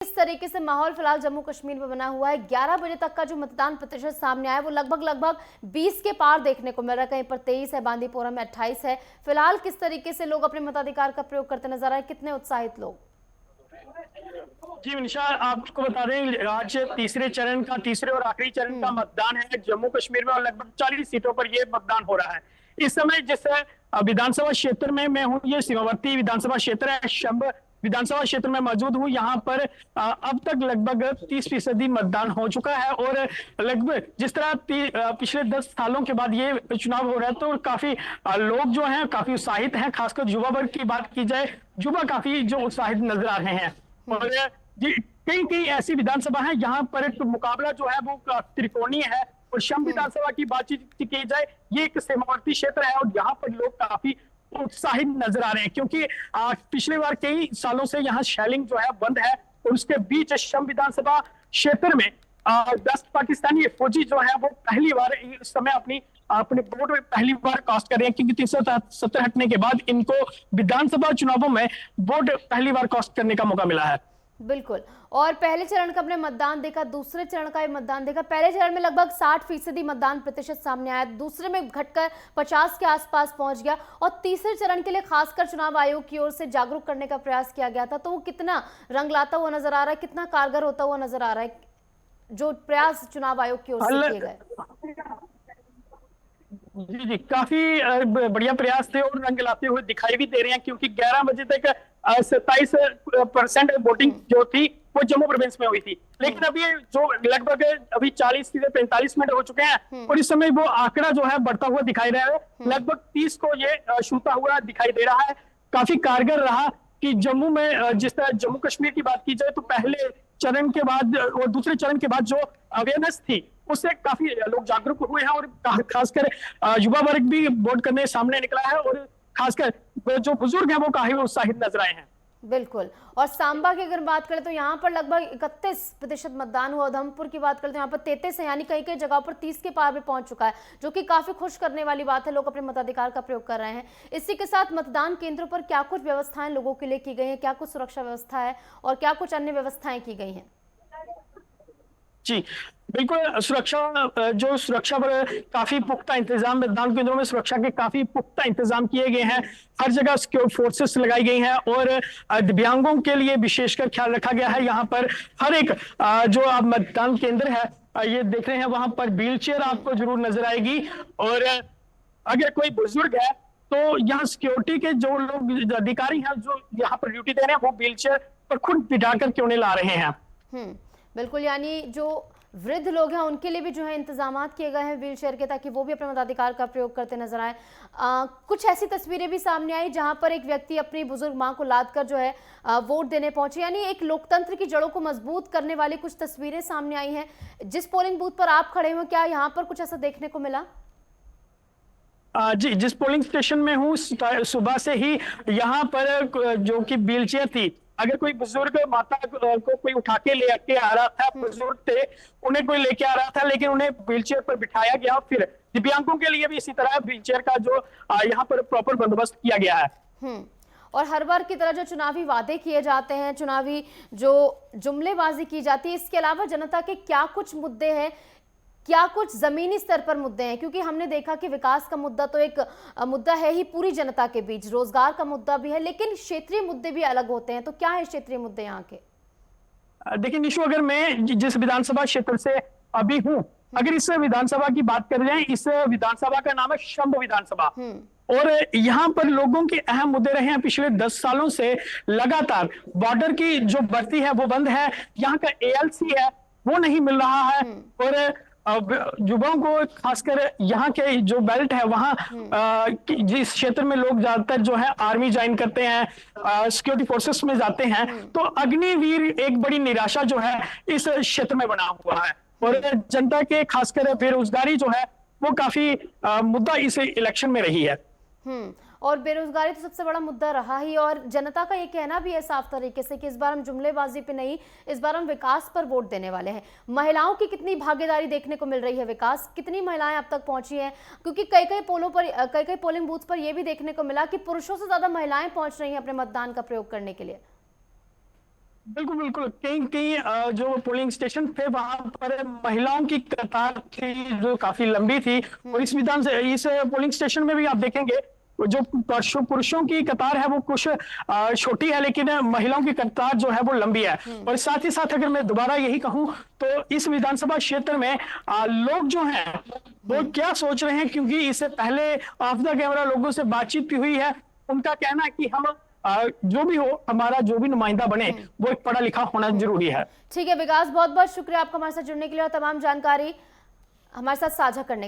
इस तरीके से माहौल फिलहाल जम्मू कश्मीर में बना हुआ है। 11 बजे तक का जो मतदान प्रतिशत सामने आया वो लगभग 20 के पार देखने को मिल रहा है। कहीं पर 23 है, बांदीपोरा में 28 है। फिलहाल किस तरीके से लोग अपने मताधिकार का प्रयोग करते नजर आए, कितने उत्साहित लोग? जी विनिशा, आपको बता दें आज तीसरे और आखिरी चरण का मतदान है जम्मू कश्मीर में और लगभग 40 सीटों पर यह मतदान हो रहा है। इस समय जिस विधानसभा क्षेत्र में मैं हूँ, ये सीमावर्ती विधानसभा क्षेत्र है, शंब विधानसभा क्षेत्र में मौजूद हूँ। यहाँ पर अब तक लगभग 30% मतदान हो चुका है और लगभग जिस तरह पिछले 10 सालों के बाद ये चुनाव हो रहा है तो काफी लोग जो हैं काफी उत्साहित हैं। खासकर युवा वर्ग की बात की जाए, युवा काफी जो उत्साहित नजर आ रहे हैं। और कई कई ऐसी विधानसभा है यहाँ पर एक मुकाबला जो है वो त्रिकोणीय है। और शम विधानसभा की बातचीत की जाए, ये एक सीमावर्ती क्षेत्र है और यहाँ पर लोग काफी उत्साहित नजर आ रहे हैं क्योंकि पिछले बार कई सालों से यहाँ शेलिंग जो है बंद है। और उसके बीच शम विधानसभा क्षेत्र में 10 पाकिस्तानी फौजी जो है वो पहली बार इस समय अपने वोट पहली बार कास्ट कर रहे हैं क्योंकि 370 हटने के बाद इनको विधानसभा चुनावों में वोट पहली बार कास्ट करने का मौका मिला है। बिल्कुल। और पहले चरण का अपने मतदान देखा, दूसरे चरण का मतदान देखा। पहले चरण में लगभग 60% मतदान प्रतिशत सामने आया, दूसरे में घटकर 50 के आसपास पहुंच गया और तीसरे चरण के लिए खासकर चुनाव आयोग की ओर से जागरूक करने का प्रयास किया गया था। तो वो कितना रंग लाता हुआ नजर आ रहा है, कितना कारगर होता हुआ नजर आ रहा है जो प्रयास चुनाव आयोग की ओर से किए गए? जी जी, काफी बढ़िया प्रयास थे और रंग लाते हुए दिखाई भी दे रहे हैं क्योंकि 11 बजे तक 27% वोटिंग जो थी वो जम्मू प्रोविंस में हुई थी। लेकिन अभी जो लगभग अभी 40 से 45 मिनट हो चुके हैं और इस समय वो आंकड़ा जो है बढ़ता हुआ दिखाई दे रहा है। लगभग 30 को ये छूता हुआ दिखाई दे रहा है। काफी कारगर रहा कि जम्मू में जिस तरह जम्मू कश्मीर की बात की जाए तो पहले चरण के बाद और दूसरे चरण के बाद जो अवेयरनेस थी उससे काफी लोग जागरूक हुए हैं और खासकर युवा वर्ग भी वोट करने सामने निकला है और खासकर जो बुजुर्ग हैं वो काफी उत्साहित नजर आए हैं। बिल्कुल। और सांबा की अगर बात करें तो यहाँ पर लगभग 31% मतदान हुआ। उधमपुर की बात करें तो यहाँ पर 33 है, यानी कई कई जगहों पर 30 के पार भी पहुंच चुका है, जो कि काफी खुश करने वाली बात है। लोग अपने मताधिकार का प्रयोग कर रहे हैं। इसी के साथ मतदान केंद्रों पर क्या कुछ व्यवस्थाएं लोगों के लिए की गई है, क्या कुछ सुरक्षा व्यवस्था है और क्या कुछ अन्य व्यवस्थाएं की गई हैं? जी बिल्कुल, सुरक्षा पर काफी पुख्ता इंतजाम, मतदान केंद्रों में सुरक्षा के काफी पुख्ता इंतजाम किए गए हैं। हर जगह सिक्योरिटी फोर्सेस लगाई गई हैं और दिव्यांगों के लिए विशेषकर ख्याल रखा गया है। यहाँ पर हर एक जो आप मतदान केंद्र है ये देख रहे हैं वहां पर व्हील चेयर आपको जरूर नजर आएगी। और अगर कोई बुजुर्ग है तो यहाँ सिक्योरिटी के जो लोग अधिकारी हैं जो यहाँ पर ड्यूटी दे रहे हैं वो व्हील चेयर पर खुद बिठा करके उन्हें ला रहे हैं। बिल्कुल, यानी जो वृद्ध लोग हैं उनके लिए भी जो है इंतजाम किए गए हैं व्हील चेयर के, ताकि वो भी अपने मताधिकार का प्रयोग करते नजर आए। कुछ ऐसी तस्वीरें भी सामने आई जहां पर एक व्यक्ति अपनी बुजुर्ग मां को लाद कर जो है वोट देने पहुंचे, यानी एक लोकतंत्र की जड़ों को मजबूत करने वाली कुछ तस्वीरें सामने आई हैं। जिस पोलिंग बूथ पर आप खड़े हो, क्या यहाँ पर कुछ ऐसा देखने को मिला? जी, जिस पोलिंग स्टेशन में हूँ सुबह से ही यहाँ पर जो कि व्हील चेयर थी, अगर कोई बुजुर्ग माता को कोई उठा के लेके आ रहा था, बुजुर्ग थे उन्हें कोई लेके आ रहा था लेकिन उन्हें व्हील चेयर पर बिठाया गया। फिर दिव्यांगों के लिए भी इसी तरह व्हील चेयर का जो यहाँ पर प्रॉपर बंदोबस्त किया गया है। और हर बार की तरह जो चुनावी वादे किए जाते हैं, चुनावी जो जुमलेबाजी की जाती है, इसके अलावा जनता के क्या कुछ मुद्दे हैं, क्या कुछ जमीनी स्तर पर मुद्दे हैं? क्योंकि हमने देखा कि विकास का मुद्दा तो एक मुद्दा है ही पूरी जनता के बीच, रोजगार का मुद्दा भी है, लेकिन क्षेत्रीय मुद्दे भी अलग होते हैं। तो क्या है क्षेत्रीय मुद्दे यहाँ के? देखिए निशु, अगर मैं जिस विधानसभा क्षेत्र से अभी हूँ, अगर इस विधानसभा की बात कर रहे हैं, इस विधानसभा का नाम है शंभ विधानसभा। और यहाँ पर लोगों के अहम मुद्दे रहे हैं पिछले 10 सालों से लगातार। बॉर्डर की जो भर्ती है वो बंद है, यहाँ का ALC है वो नहीं मिल रहा है और युवाओं को खासकर यहाँ के जो बेल्ट है वहाँ जिस क्षेत्र में लोग ज्यादातर जो है आर्मी ज्वाइन करते हैं, सिक्योरिटी फोर्सेस में जाते हैं, तो अग्निवीर एक बड़ी निराशा जो है इस क्षेत्र में बना हुआ है। और जनता के खासकर बेरोजगारी जो है वो काफी मुद्दा इस इलेक्शन में रही है। और बेरोजगारी तो सबसे बड़ा मुद्दा रहा ही, और जनता का ये कहना भी है साफ तरीके से कि इस बार हम जुमलेबाजी पे नहीं, इस बार हम विकास पर वोट देने वाले हैं। महिलाओं की कितनी भागीदारी देखने को मिल रही है, विकास कितनी महिलाएं अब तक पहुंची हैं? क्योंकि कई कई पोलिंग बूथ पर यह भी देखने को मिला कि पुरुषों से ज्यादा महिलाएं पहुंच रही हैं अपने मतदान का प्रयोग करने के लिए। बिल्कुल बिल्कुल, कहीं कहीं जो पोलिंग स्टेशन थे वहां पर महिलाओं की कतार थी जो काफी लंबी थी। और इस पोलिंग स्टेशन में भी आप देखेंगे जो पुरुषों की कतार है वो कुछ छोटी है, लेकिन महिलाओं की कतार जो है वो लंबी है। और साथ ही साथ अगर मैं दोबारा यही कहूं तो इस विधानसभा क्षेत्र में लोग जो हैं वो क्या सोच रहे हैं, क्योंकि इससे पहले ऑफ द कैमरा लोगों से बातचीत भी हुई है। उनका कहना है कि हम जो भी हो, हमारा जो भी नुमाइंदा बने वो एक पढ़ा लिखा होना जरूरी है। ठीक है विकास, बहुत बहुत शुक्रिया आपका हमारे साथ जुड़ने के लिए और तमाम जानकारी हमारे साथ साझा करने के लिए।